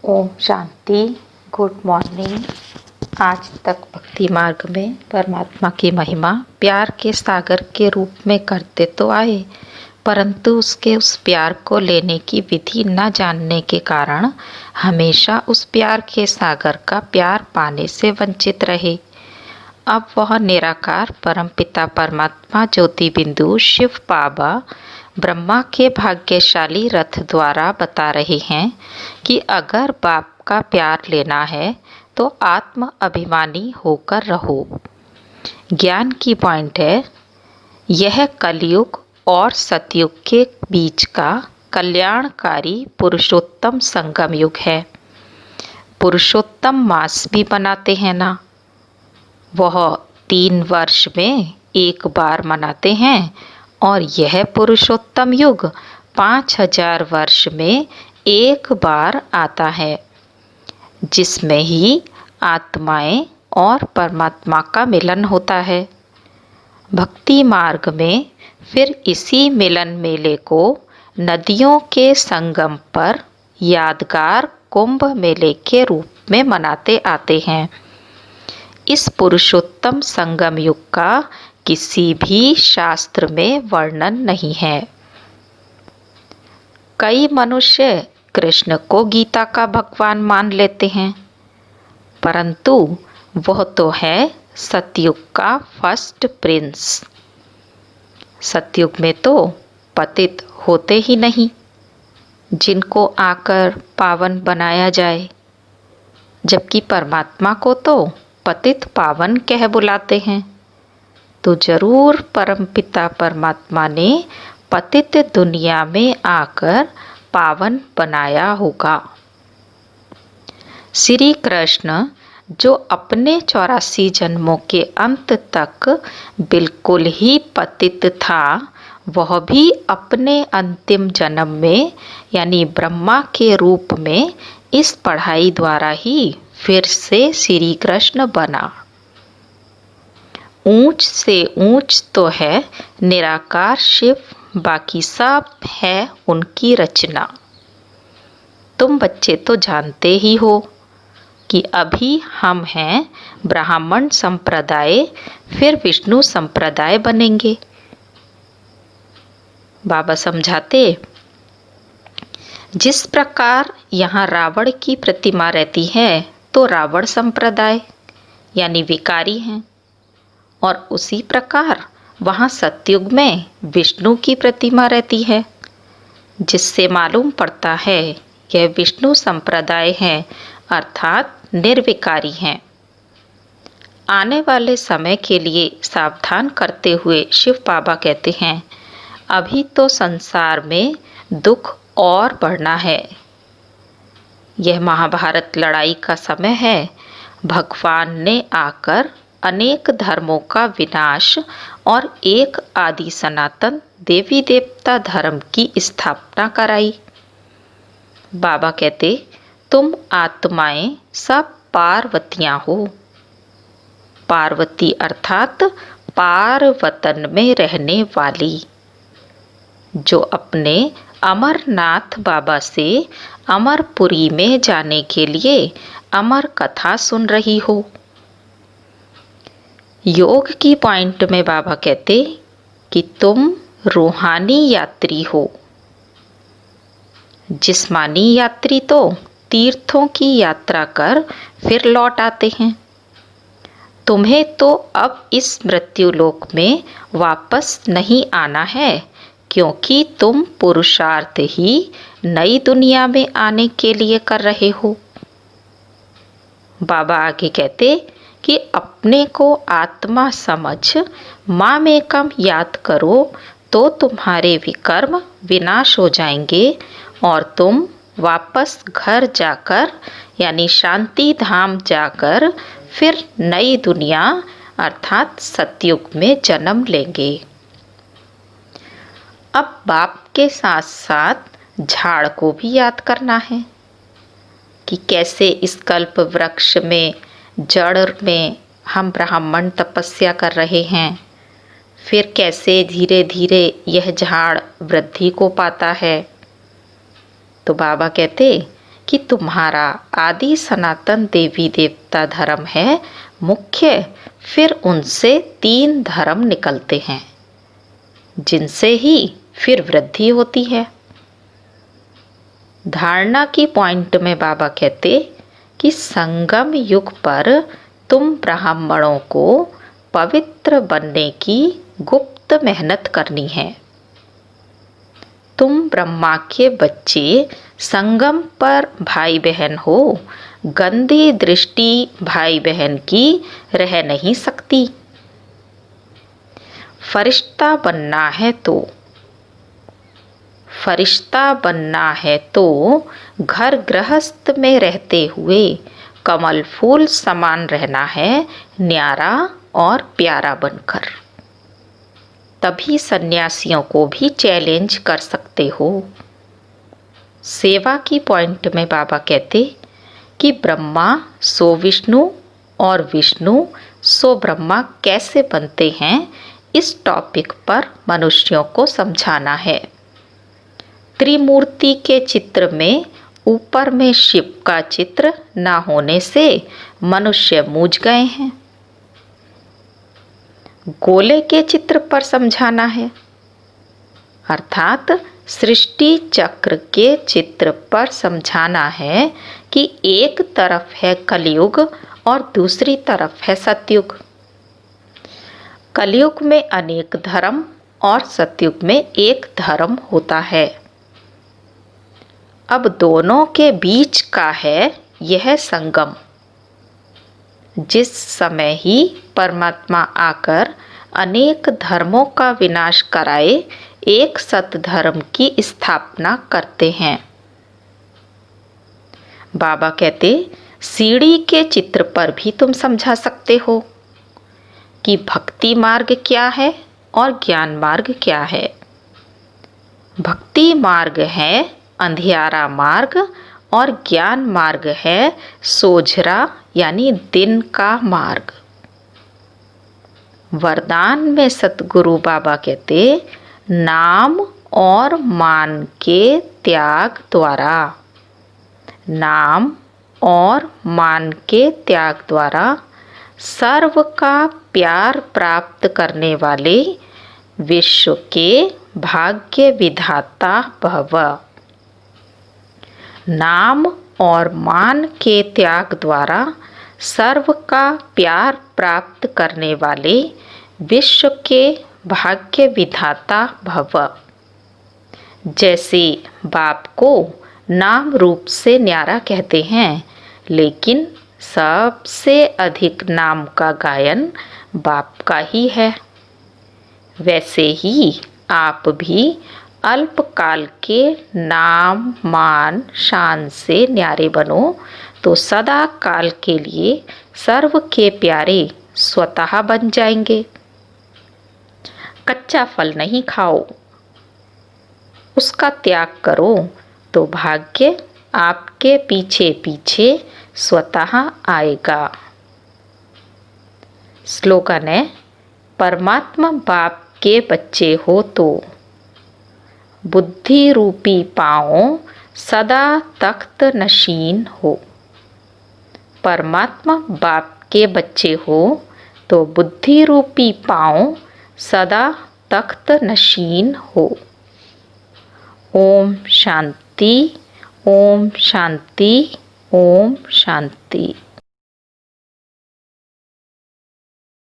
Om Shanti. Good morning. आज तक भक्ति मार्ग में परमात्मा की महिमा प्यार के सागर के रूप में करते तो आए, परंतु उसके उस प्यार को लेने की विधि न जानने के कारण हमेशा उस प्यार के सागर का प्यार पाने से वंचित रहे। अब वह निराकार परमपिता परमात्मा ज्योति बिंदु शिव बाबा ब्रह्मा के भाग्यशाली रथ द्वारा बता रहे हैं कि अगर बाप का प्यार लेना है तो आत्म अभिमानी होकर रहो। ज्ञान की पॉइंट है, यह कलयुग और सतयुग के बीच का कल्याणकारी पुरुषोत्तम संगम युग है। पुरुषोत्तम मास भी मनाते हैं ना, वह 3 वर्ष में एक बार मनाते हैं, और यह पुरुषोत्तम युग 5000 वर्ष में एक बार आता है, जिसमें ही आत्माएं और परमात्मा का मिलन होता है। भक्ति मार्ग में फिर इसी मिलन मेले को नदियों के संगम पर यादगार कुंभ मेले के रूप में मनाते आते हैं। इस पुरुषोत्तम संगम युग का किसी भी शास्त्र में वर्णन नहीं है। कई मनुष्य कृष्ण को गीता का भगवान मान लेते हैं, परंतु वह तो है सतयुग का फर्स्ट प्रिंस। सतयुग में तो पतित होते ही नहीं, जिनको आकर पावन बनाया जाए, जबकि परमात्मा को तो पतित पावन कह बुलाते हैं। तो जरूर परमपिता परमात्मा ने पतित दुनिया में आकर पावन बनाया होगा। श्री कृष्ण जो अपने 84 जन्मों के अंत तक बिल्कुल ही पतित था, वह भी अपने अंतिम जन्म में यानी ब्रह्मा के रूप में इस पढ़ाई द्वारा ही फिर से श्री कृष्ण बना। ऊंच से ऊंच तो है निराकार शिव, बाकी सब है उनकी रचना। तुम बच्चे तो जानते ही हो कि अभी हम हैं ब्राह्मण संप्रदाय, फिर विष्णु संप्रदाय बनेंगे। बाबा समझाते, जिस प्रकार यहाँ रावण की प्रतिमा रहती है तो रावण संप्रदाय यानी विकारी हैं, और उसी प्रकार वहाँ सतयुग में विष्णु की प्रतिमा रहती है, जिससे मालूम पड़ता है यह विष्णु संप्रदाय है, अर्थात निर्विकारी हैं। आने वाले समय के लिए सावधान करते हुए शिव बाबा कहते हैं, अभी तो संसार में दुख और बढ़ना है। यह महाभारत लड़ाई का समय है। भगवान ने आकर अनेक धर्मों का विनाश और एक आदि सनातन देवी देवता धर्म की स्थापना कराई। बाबा कहते, तुम आत्माएं सब पार्वतियां हो। पार्वती अर्थात पारवतन में रहने वाली, जो अपने अमरनाथ बाबा से अमरपुरी में जाने के लिए अमर कथा सुन रही हो। योग की पॉइंट में बाबा कहते कि तुम रूहानी यात्री हो। जिस्मानी यात्री तो तीर्थों की यात्रा कर फिर लौट आते हैं। तुम्हें तो अब इस मृत्युलोक में वापस नहीं आना है, क्योंकि तुम पुरुषार्थ ही नई दुनिया में आने के लिए कर रहे हो। बाबा आगे कहते कि अपने को आत्मा समझ मामेकम याद करो तो तुम्हारे विकर्म विनाश हो जाएंगे, और तुम वापस घर जाकर यानी शांति धाम जाकर फिर नई दुनिया अर्थात सतयुग में जन्म लेंगे। अब बाप के साथ साथ झाड़ को भी याद करना है कि कैसे इस कल्प वृक्ष में जड़ में हम ब्राह्मण तपस्या कर रहे हैं, फिर कैसे धीरे धीरे यह झाड़ वृद्धि को पाता है। तो बाबा कहते कि तुम्हारा आदि सनातन देवी देवता धर्म है मुख्य, फिर उनसे 3 धर्म निकलते हैं जिनसे ही फिर वृद्धि होती है। धारणा की पॉइंट में बाबा कहते कि संगम युग पर तुम ब्राह्मणों को पवित्र बनने की गुप्त मेहनत करनी है। तुम ब्रह्मा के बच्चे संगम पर भाई बहन हो, गंदी दृष्टि भाई बहन की रह नहीं सकती। फरिश्ता बनना है तो घर गृहस्थ में रहते हुए कमल फूल समान रहना है, न्यारा और प्यारा बनकर। तभी सन्यासियों को भी चैलेंज कर सकते हो। सेवा की पॉइंट में बाबा कहते कि ब्रह्मा सो विष्णु और विष्णु सो ब्रह्मा कैसे बनते हैं, इस टॉपिक पर मनुष्यों को समझाना है। त्रिमूर्ति के चित्र में ऊपर में शिव का चित्र न होने से मनुष्य मूझ गए हैं। गोले के चित्र पर समझाना है, अर्थात सृष्टि चक्र के चित्र पर समझाना है कि एक तरफ है कलयुग और दूसरी तरफ है सतयुग। कलयुग में अनेक धर्म और सतयुग में एक धर्म होता है। अब दोनों के बीच का है यह संगम। जिस समय ही परमात्मा आकर अनेक धर्मों का विनाश कराए, एक सतधर्म की स्थापना करते हैं। बाबा कहते सीढ़ी के चित्र पर भी तुम समझा सकते हो कि भक्ति मार्ग क्या है और ज्ञान मार्ग क्या है। भक्ति मार्ग है अंधियारा मार्ग और ज्ञान मार्ग है सोझरा यानी दिन का मार्ग। वरदान में सतगुरु बाबा कहते नाम और मान के त्याग द्वारा, नाम और मान के त्याग द्वारा सर्व का प्यार प्राप्त करने वाले विश्व के भाग्य विधाता भव। नाम और मान के त्याग द्वारा सर्व का प्यार प्राप्त करने वाले विश्व के भाग्य विधाता भव। जैसे बाप को नाम रूप से न्यारा कहते हैं, लेकिन सबसे अधिक नाम का गायन बाप का ही है, वैसे ही आप भी अल्पकाल के नाम मान शान से न्यारे बनो तो सदा काल के लिए सर्व के प्यारे स्वतः बन जाएंगे। कच्चा फल नहीं खाओ, उसका त्याग करो तो भाग्य आपके पीछे पीछे स्वतः आएगा। स्लोगन है, परमात्मा बाप के बच्चे हो तो बुद्धि रूपी पाँव सदा तख्त नशीन हो। परमात्मा बाप के बच्चे हो तो बुद्धि रूपी पाँव सदा तख्त नशीन हो। ओम शांति, ओम शांति, ओम शांति।